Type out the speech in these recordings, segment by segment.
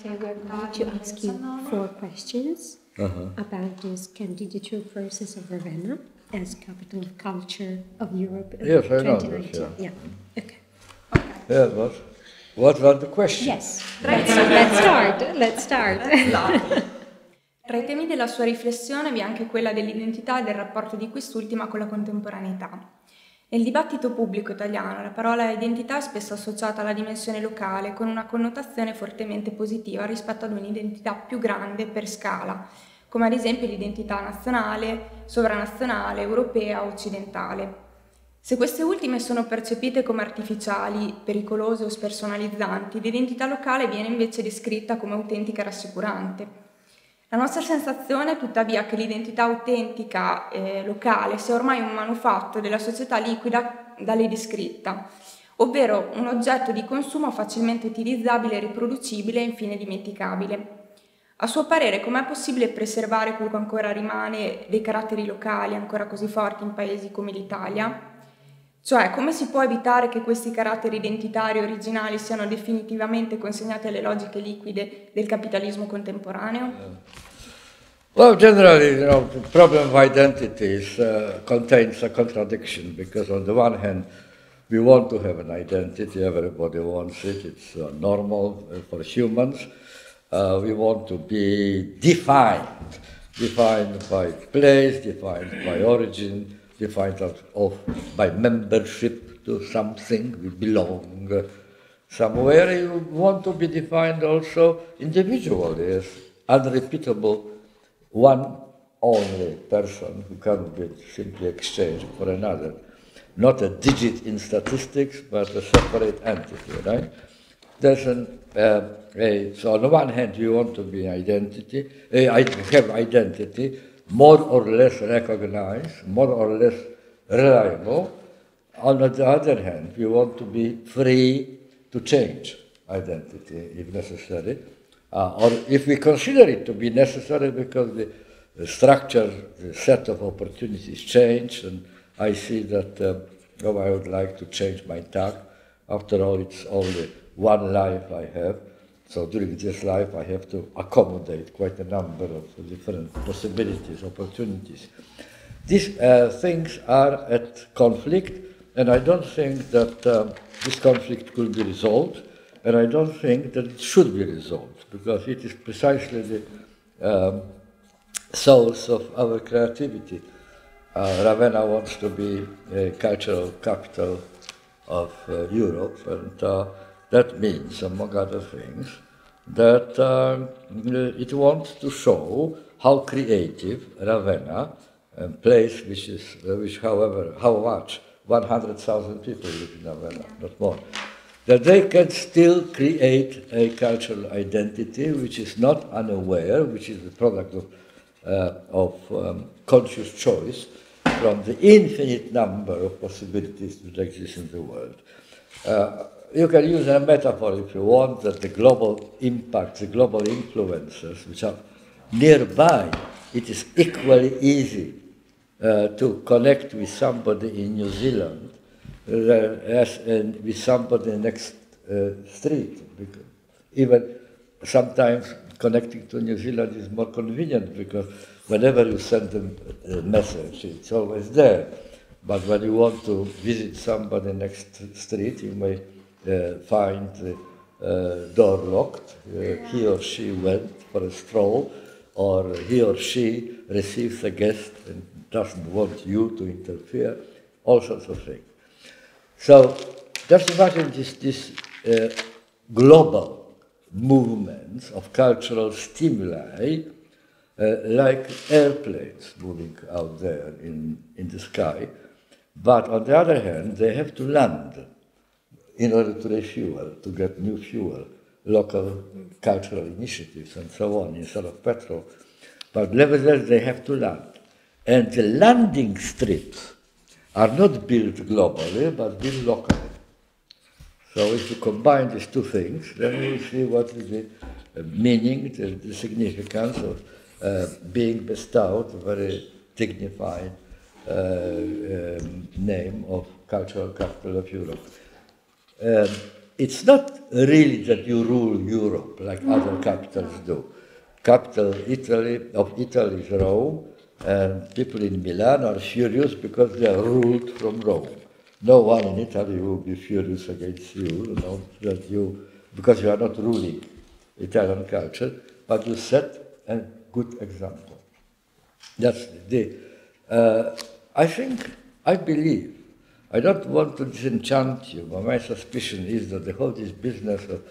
So we're going to ask you 4 questions about this candidature process of Ravenna as capital of culture of Europe in Yes, I know 2019. this, Yeah. Okay. Yeah, what was the question? Yes. Let's start. Tra i temi della sua riflessione vi è anche quella dell'identità e del rapporto di quest'ultima con la contemporaneità. Nel dibattito pubblico italiano la parola identità è spesso associata alla dimensione locale, con una connotazione fortemente positiva rispetto ad un'identità più grande per scala, come ad esempio l'identità nazionale, sovranazionale, europea o occidentale. Se queste ultime sono percepite come artificiali, pericolose o spersonalizzanti, l'identità locale viene invece descritta come autentica e rassicurante. La nostra sensazione è tuttavia che l'identità autentica locale sia ormai un manufatto della società liquida da lei descritta, ovvero un oggetto di consumo facilmente utilizzabile e riproducibile e infine dimenticabile. A suo parere, com'è possibile preservare quello che ancora rimane dei caratteri locali ancora così forti in paesi come l'Italia? Cioè, come si può evitare che questi caratteri identitari originali siano definitivamente consegnati alle logiche liquide del capitalismo contemporaneo? Well, generally, the problem of identities contains a contradiction, because on the one hand, we want to have an identity, everybody wants it, it's normal for humans. We want to be defined by place, defined by origin, defined by membership to something, we belong somewhere. You want to be defined also individually as unrepeatable, one only person who cannot be simply exchanged for another. Not a digit in statistics, but a separate entity, right? So on the one hand, you want to be have identity, more or less recognized, more or less reliable. On the other hand, you want to be free to change identity if necessary, or if we consider it to be necessary because the structure, the set of opportunities change, and I see that I would like to change my tack. After all, it's only one life I have. So during this life, I have to accommodate quite a number of different possibilities, opportunities. These things are at conflict, and I don't think that this conflict could be resolved, and I don't think that it should be resolved, because it is precisely the source of our creativity. Ravenna wants to be a cultural capital of Europe, and that means, among other things, that it wants to show how creative Ravenna, a place which however, how much? 100,000 people live in Ravenna, not more. That they can still create a cultural identity which is not unaware, which is the product of conscious choice from the infinite number of possibilities that exist in the world. You can use a metaphor if you want, that the global impact, the global influences which are nearby, it is equally easy to connect with somebody in New Zealand as with somebody next street. Because even sometimes connecting to New Zealand is more convenient, because whenever you send a message, it's always there. But when you want to visit somebody next street, you may find the door locked, he or she went for a stroll, or he or she receives a guest and doesn't want you to interfere, all sorts of things. So just imagine this global movements of cultural stimuli, like airplanes moving out there in the sky, but on the other hand, they have to land in order to refuel, to get new fuel, local cultural initiatives and so on, instead of petrol. But nevertheless, they have to land. And the landing strips are not built globally, but built locally. So if you combine these two things, then you see what is the meaning, the significance of being bestowed a very dignified name of cultural capital of Europe. it's not really that you rule Europe like other capitals do. Capital of Italy is Rome, and people in Milan are furious because they are ruled from Rome. No one in Italy will be furious against you, because you are not ruling Italian culture, but you set a good example. That's I believe, I don't want to disenchant you, but my suspicion is that the whole this business of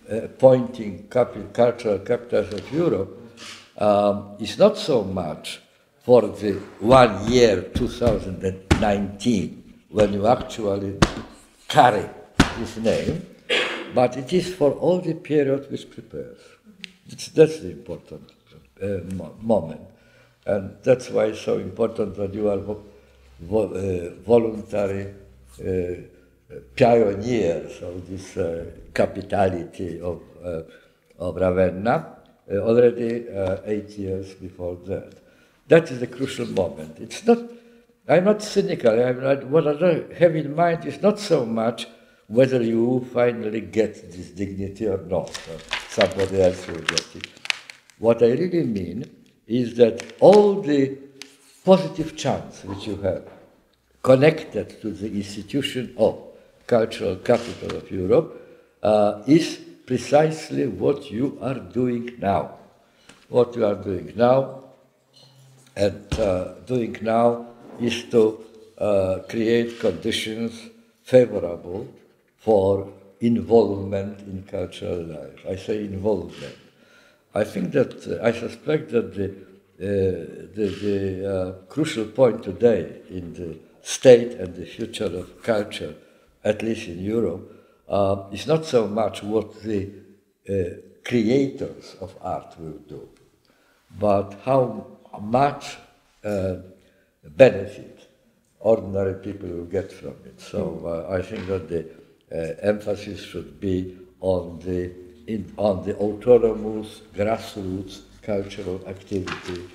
appointing cultural capitals of Europe is not so much for the 1 year 2019, when you actually carry this name, but it is for all the period which prepares. That's the important moment. And that's why it's so important that you are voluntary pioneers of this capitality of Ravenna, already 8 years before that. That is the crucial moment. It's not, I'm not cynical. What I have in mind is not so much whether you finally get this dignity or not, or somebody else will get it. What I really mean is that all the positive chance which you have connected to the institution of cultural capital of Europe is precisely what you are doing now. What you are doing now, and doing now is to create conditions favorable for involvement in cultural life. I say involvement. I think that, I suspect that the crucial point today in the state and the future of culture, at least in Europe, is not so much what the creators of art will do, but how much benefit ordinary people will get from it. So I think that the emphasis should be on the autonomous grassroots cultural activity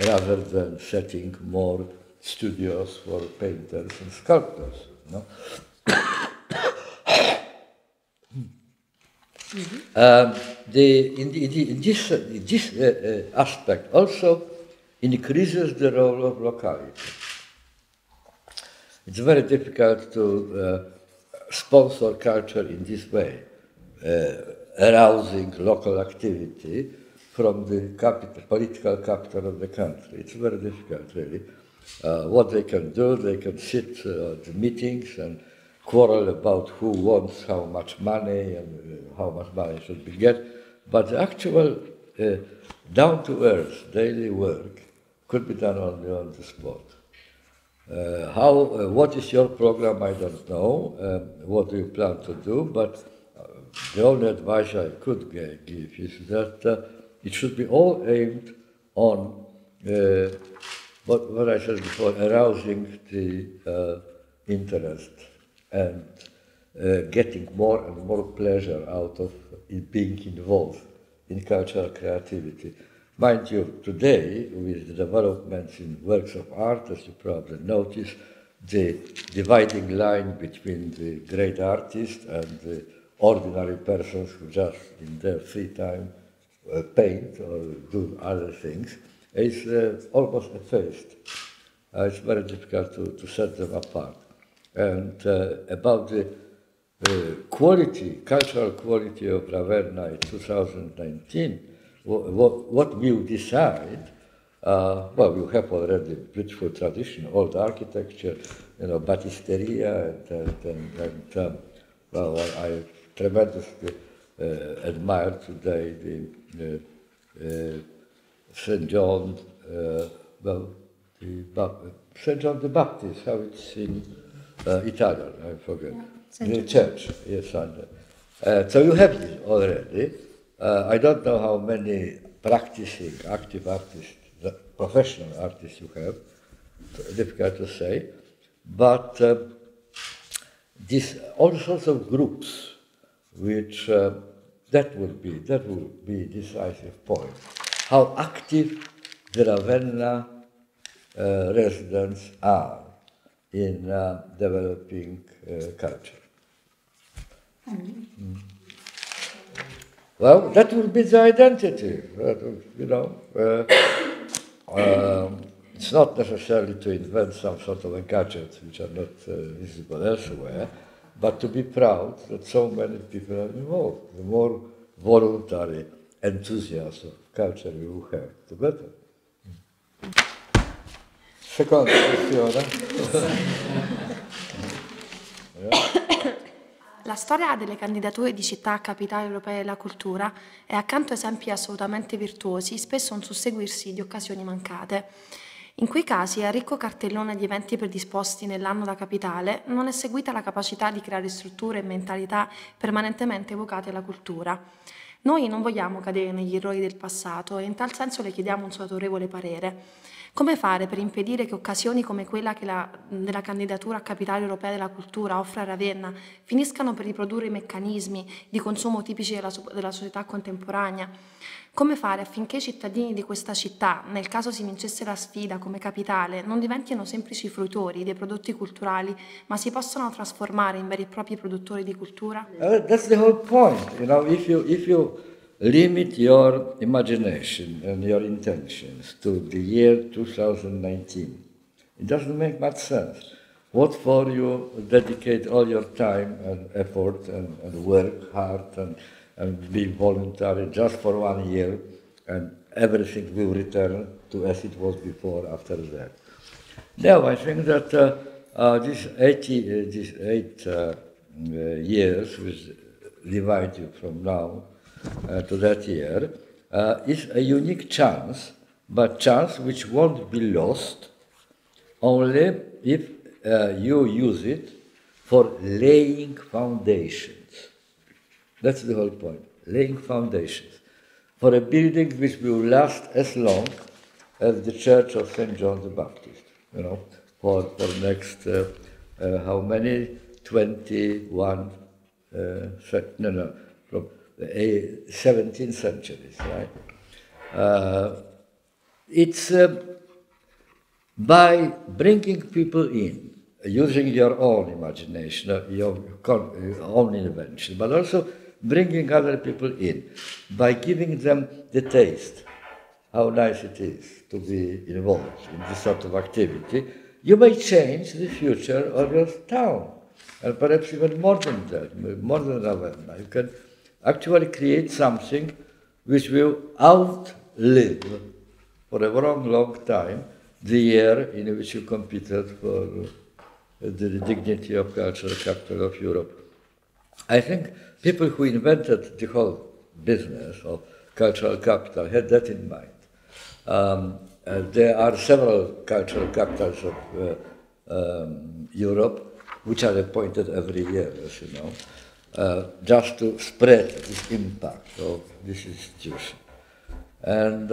rather than setting more studios for painters and sculptors. No? In this aspect also increases the role of locality. It's very difficult to sponsor culture in this way, arousing local activity from the political capital of the country. It's very difficult, really. What they can do, they can sit at the meetings and quarrel about who wants how much money and how much money should be get, but the actual down-to-earth daily work could be done only on the spot. What is your program? I don't know. What do you plan to do? But the only advice I could give is that it should be all aimed on what I said before, arousing the interest and getting more and more pleasure out of being involved in cultural creativity. Mind you, today, with the developments in works of art, as you probably notice, the dividing line between the great artists and the ordinary persons who just in their free time paint or do other things is almost effaced. It's very difficult to set them apart. And about the cultural quality of Ravenna in 2019, what we'll decide, well, you have already beautiful tradition, old architecture, Battisteria, and well, I tremendously admire today the St. John, St. John the Baptist, how it's in Italian, I forget. The church, yes. So you have it already. I don't know how many practicing active artists, professional artists you have, difficult to say, but all sorts of groups, which that will be decisive point. How active the Ravenna residents are in developing culture. Well, that will be the identity, you know. It's not necessarily to invent some sort of a gadget which are not visible elsewhere, but to be proud that so many people are involved. The more voluntary enthusiasm of culture you have, the better. Seconda questione. La storia delle candidature di città a capitali europee della cultura è, accanto a esempi assolutamente virtuosi, spesso un susseguirsi di occasioni mancate. In quei casi, al ricco cartellone di eventi predisposti nell'anno da capitale, non è seguita la capacità di creare strutture e mentalità permanentemente evocate alla cultura. Noi non vogliamo cadere negli errori del passato e in tal senso le chiediamo un suo autorevole parere. Come fare per impedire che occasioni come quella della candidatura a capitale europea della cultura offre a Ravenna finiscano per riprodurre i meccanismi di consumo tipici della società contemporanea? Come fare affinché i cittadini di questa città, nel caso si vincesse la sfida come capitale, non diventino semplici fruitori dei prodotti culturali, ma si possano trasformare in veri e propri produttori di cultura? That's the whole point. You know, if you limit your imagination and your intentions to the year 2019, it doesn't make much sense. What for you dedicate all your time and effort and work hard and be voluntary just for 1 year, and everything will return to as it was before after that. Now, I think that these 8 years, which divide you from now to that year, is a unique chance, but chance which won't be lost only if you use it for laying foundations. That's the whole point, laying foundations for a building which will last as long as the Church of St. John the Baptist, you know, for next, how many? 21, from the 17th centuries, right? It's by bringing people in, using your own imagination, your own invention, but also bringing other people in, by giving them the taste, how nice it is to be involved in this sort of activity, you may change the future of your town, and perhaps even more than that, more than Ravenna. You can actually create something which will outlive for a long, long time the year in which you competed for the dignity of cultural capital of Europe. I think people who invented the whole business of cultural capital had that in mind. There are several cultural capitals of Europe which are appointed every year, as you know, just to spread the impact of this institution. And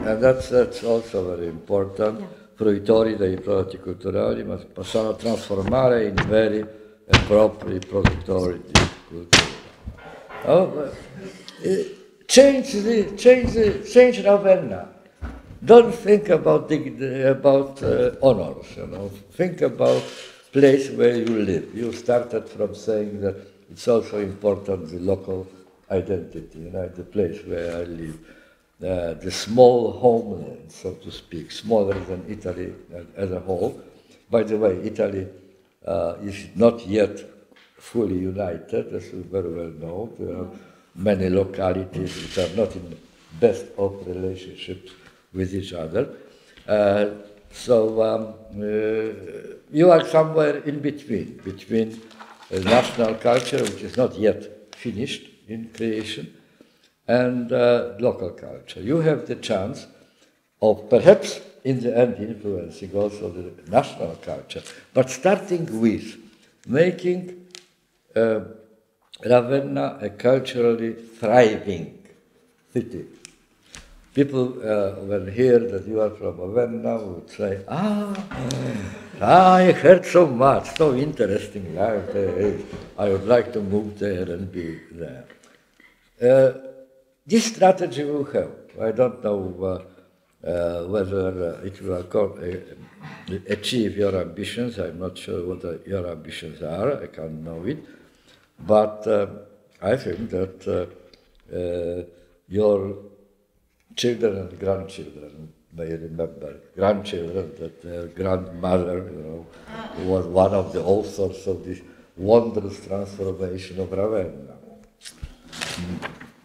that's also very important. Yeah. Fruitori dei prodotti culturali ma possono trasformare in veri e propri produttori di cultura. Change Ravenna. Don't think about honors, you know. Think about place where you live. You started from saying that it's also important the local identity, you know, the place where I live. The small homeland, so to speak, smaller than Italy as a whole. By the way, Italy is not yet fully united, as we very well know. There are many localities which are not in the best of relationships with each other. So you are somewhere in between national culture, which is not yet finished in creation, and local culture. You have the chance of perhaps in the end influencing also the national culture, but starting with making Ravenna a culturally thriving city. People, when hear that you are from Ravenna, would say, I heard so much, so interesting life there is. I would like to move there and be there. This strategy will help. I don't know whether it will achieve your ambitions. I'm not sure what your ambitions are. I can't know it. But I think that your children and grandchildren may remember, grandchildren, that their grandmother, was one of the authors of this wondrous transformation of Ravenna.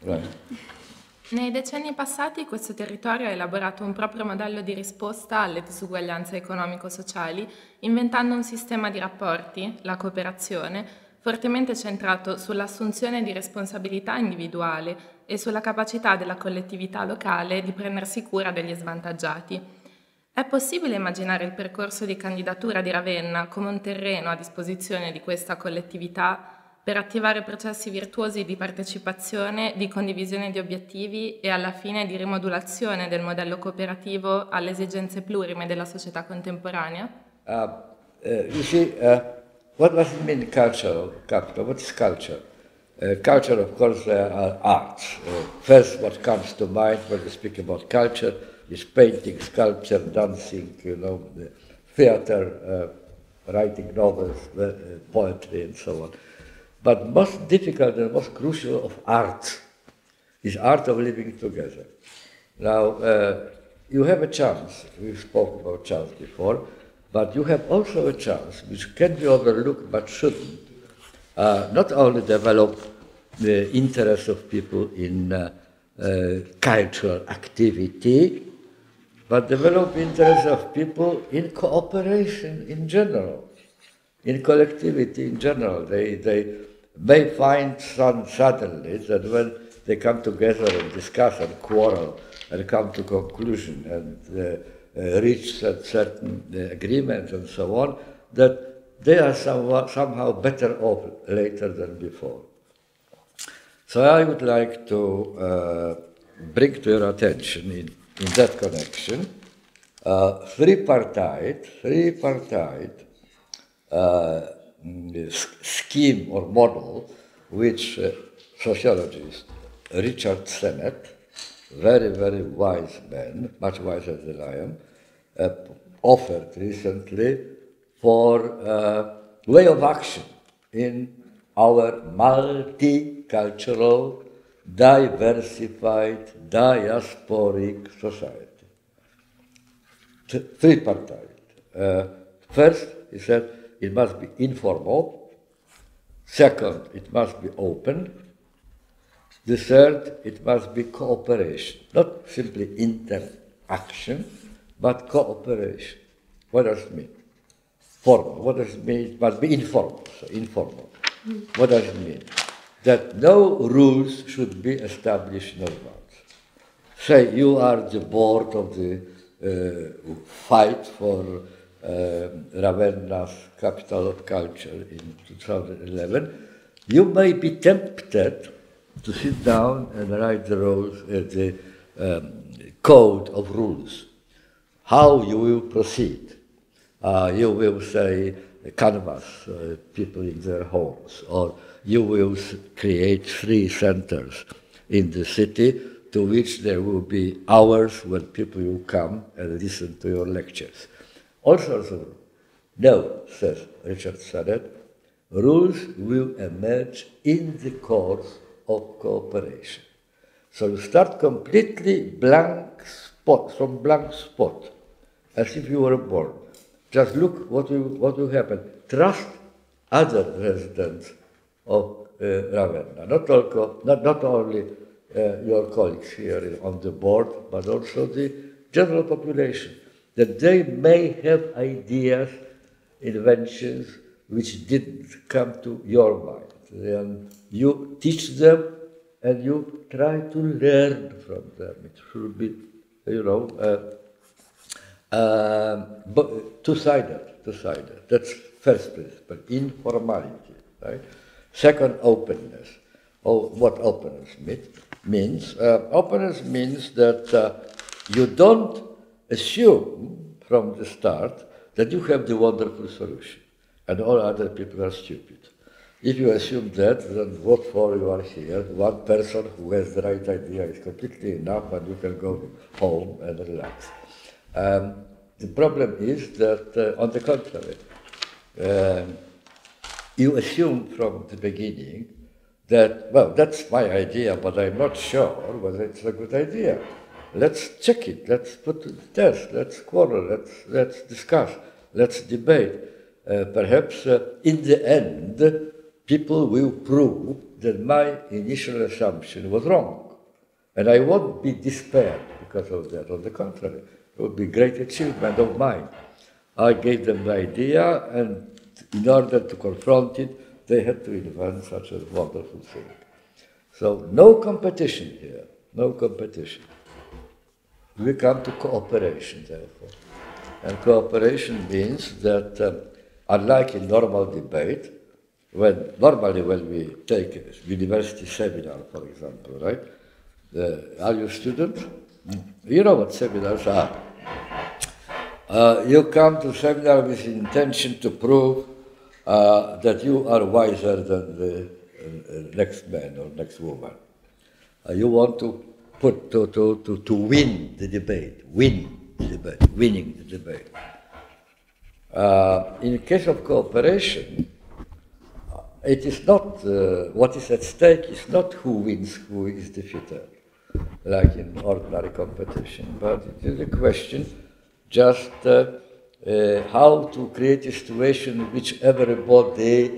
Right. Nei decenni passati questo territorio ha elaborato un proprio modello di risposta alle disuguaglianze economico-sociali, inventando un sistema di rapporti, la cooperazione, fortemente centrato sull'assunzione di responsabilità individuale e sulla capacità della collettività locale di prendersi cura degli svantaggiati. È possibile immaginare il percorso di candidatura di Ravenna come un terreno a disposizione di questa collettività per attivare processi virtuosi di partecipazione, di condivisione di obiettivi e alla fine di rimodulazione del modello cooperativo alle esigenze plurime della società contemporanea? You see, what does it mean cultural capital? What is culture? Culture, of course, are arts. First, what comes to mind when you speak about culture is painting, sculpture, dancing, theater, writing novels, poetry, and so on. But most difficult and most crucial of art is art of living together. Now, you have a chance, we spoke about chance before, but you have also a chance, which can be overlooked but shouldn't, not only develop the interest of people in cultural activity, but develop interest of people in cooperation in general, in collectivity in general. They may find suddenly that when they come together and discuss and quarrel and come to conclusion and reach certain agreements and so on, that they are somehow better off later than before. So I would like to bring to your attention in that connection three-partite scheme or model which sociologist Richard Sennett, very, very wise man, much wiser than I am, offered recently for way of action in our multicultural, diversified, diasporic society. Three-partite. First, he said, it must be informal. Second, it must be open. The third, it must be cooperation. Not simply interaction, but cooperation. What does it mean? Formal. What does it mean? It must be informal. So informal. What does it mean? That no rules should be established in advance. Say you are the board of the fight for Ravenna's capital of culture in 2011. You may be tempted to sit down and write the rules, the code of rules. How you will proceed. You will say canvas people in their homes, or you will create 3 centers in the city to which there will be hours when people will come and listen to your lectures. All sorts of rules. No, says Richard Sennett, rules will emerge in the course of cooperation. So you start completely blank spot, as if you were born. Just look what will happen. Trust other residents of Ravenna, not only your colleagues here on the board, but also the general population, that they may have ideas, inventions, which didn't come to your mind. And you teach them, and you try to learn from them. It should be, two-sided. That's first principle, informality, right? Second, openness. What openness means? Openness means that you don't assume from the start that you have the wonderful solution and all other people are stupid. If you assume that, then what for you are here? One person who has the right idea is completely enough and you can go home and relax. The problem is that, on the contrary, you assume from the beginning that, well, that's my idea, but I'm not sure whether it's a good idea. Let's check it, let's put it to the test, let's quarrel, let's discuss, let's debate. Perhaps in the end, people will prove that my initial assumption was wrong. And I won't be despaired because of that. On the contrary, it would be a great achievement of mine. I gave them the idea, and in order to confront it, they had to invent such a wonderful thing. So no competition here, no competition. We come to cooperation, therefore. And cooperation means that, unlike in normal debate, normally when we take a university seminar, for example, right? Are you students? You know what seminars are. You come to seminar with the intention to prove that you are wiser than the next man or next woman. You want to win the debate, winning the debate. In case of cooperation, it is not, what is at stake is not who wins, who is defeated, like in ordinary competition, but it is a question just how to create a situation in which everybody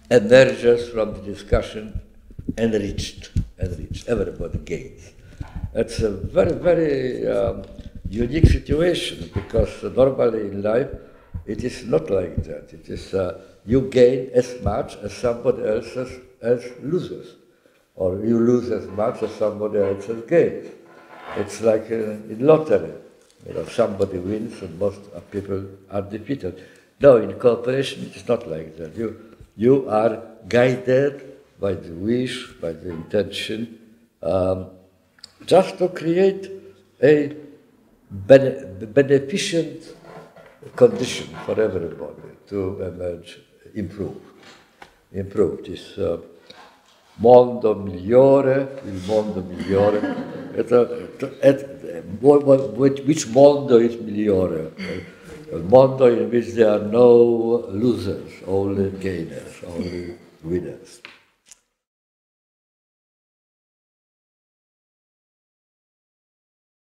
emerges from the discussion enriched, everybody gains. It's a very, very unique situation, because normally in life it is not like that. It is you gain as much as somebody else loses, or you lose as much as somebody else gains. It's like in lottery. You know, somebody wins and most people are defeated. No, in cooperation it is not like that. You are guided by the wish, by the intention, just to create a beneficent condition for everybody to emerge, improve this mondo migliore, il mondo migliore. Which mondo is migliore? A mondo in which there are no losers, only gainers, only winners.